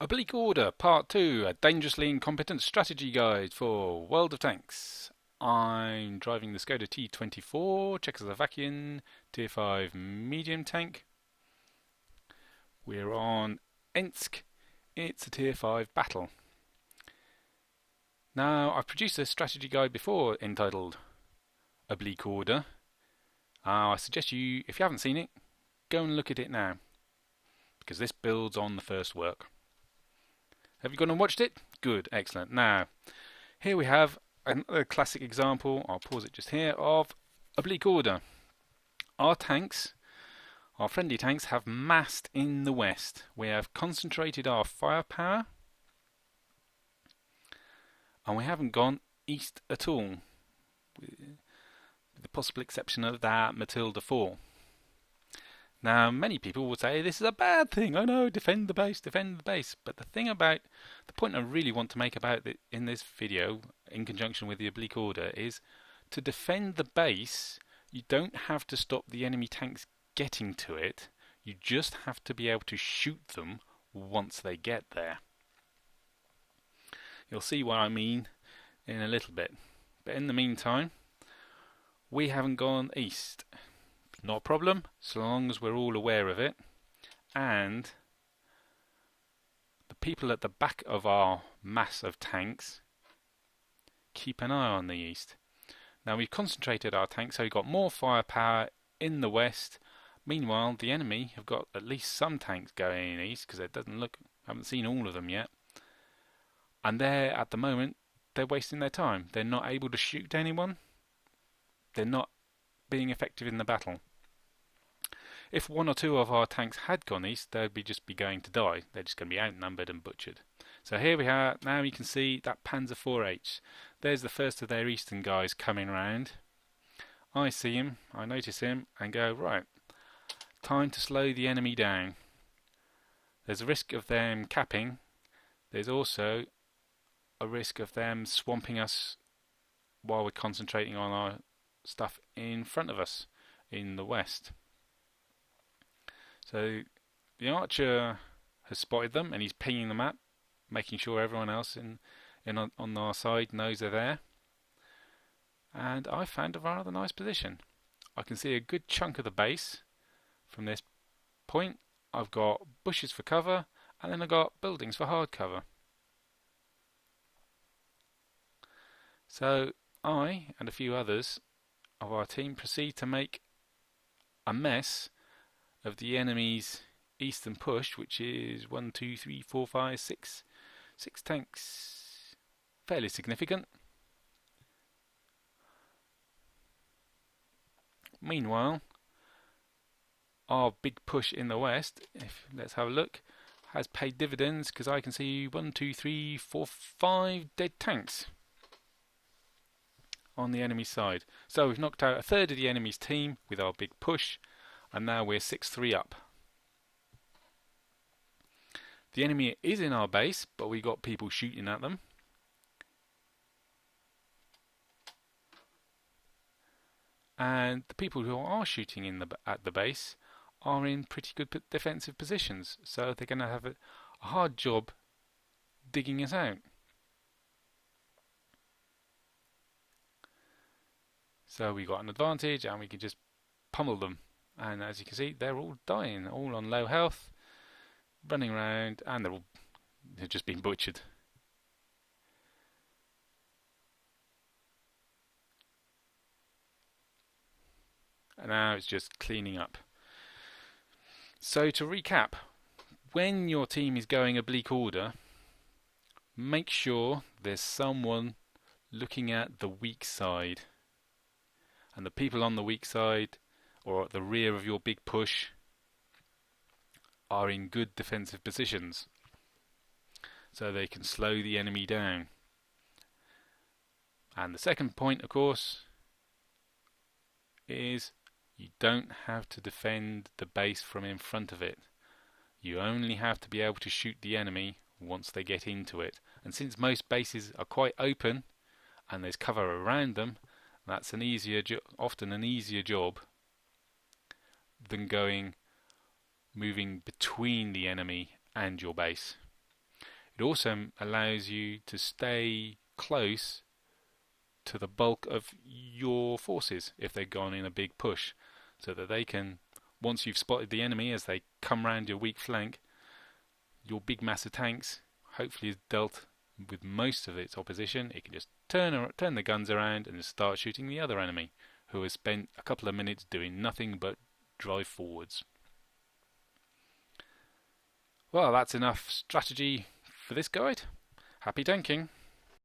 Oblique Order Part 2, a dangerously incompetent strategy guide for World of Tanks. I'm driving the Skoda T24 Czechoslovakian Tier 5 medium tank. We're on Ensk. It's a Tier 5 battle. Now, I've produced a strategy guide before entitled Oblique Order. I suggest you, if you haven't seen it, go and look at it now, because this builds on the first work. Have you gone and watched it? Good, excellent. Now, here we have another classic example, I'll pause it just here, of oblique order. Our tanks, our friendly tanks, have massed in the west. We have concentrated our firepower, and we haven't gone east at all, with the possible exception of that Matilda 4. Now, many people would say this is a bad thing. Oh no, defend the base, defend the base. But the point I really want to make about it in this video, in conjunction with the oblique order, is to defend the base, you don't have to stop the enemy tanks getting to it. You just have to be able to shoot them once they get there. You'll see what I mean in a little bit. But in the meantime, we haven't gone east. Not a problem, so long as we're all aware of it. And the people at the back of our mass of tanks keep an eye on the east. Now, we've concentrated our tanks, so we've got more firepower in the west. Meanwhile, the enemy have got at least some tanks going east, because it doesn't look, I haven't seen all of them yet. And at the moment, they're wasting their time. They're not able to shoot anyone. They're not being effective in the battle. If one or two of our tanks had gone east, they'd just be going to die. They're just going to be outnumbered and butchered. So here we are. Now you can see that Panzer 4H. There's the first of their eastern guys coming round. I see him, I notice him, and go, right, time to slow the enemy down. There's a risk of them capping. There's also a risk of them swamping us while we're concentrating on our stuff in front of us in the west. So the archer has spotted them and he's pinging them up, making sure everyone else on our side knows they're there. And I found a rather nice position. I can see a good chunk of the base from this point. I've got bushes for cover, and then I've got buildings for hard cover. So I and a few others of our team proceed to make a mess of the enemy's eastern push, which is 1, 2, 3, 4, 5, 6 tanks. Fairly significant. Meanwhile, our big push in the west, let's have a look, has paid dividends, because I can see 1, 2, 3, 4, 5 dead tanks on the enemy side. So we've knocked out a third of the enemy's team with our big push, and now we're 6-3 up. The enemy is in our base, but we got people shooting at them. And the people who are shooting at the base are in pretty good defensive positions, so they're going to have a hard job digging us out. So we got an advantage, and we can just pummel them. And as you can see, they're all dying, all on low health, running around, and they've just been butchered. And now it's just cleaning up. So to recap, when your team is going oblique order, make sure there's someone looking at the weak side. And the people on the weak side, or at the rear of your big push, are in good defensive positions, so they can slow the enemy down. And the second point, of course, is you don't have to defend the base from in front of it. You only have to be able to shoot the enemy once they get into it. And since most bases are quite open and there's cover around them, that's often an easier job than moving between the enemy and your base. It also allows you to stay close to the bulk of your forces if they've gone in a big push, so that they can, once you've spotted the enemy as they come round your weak flank, your big mass of tanks hopefully is dealt with most of its opposition. It can just turn the guns around and just start shooting the other enemy, who has spent a couple of minutes doing nothing but drive forwards. Well, that's enough strategy for this guide. Happy tanking!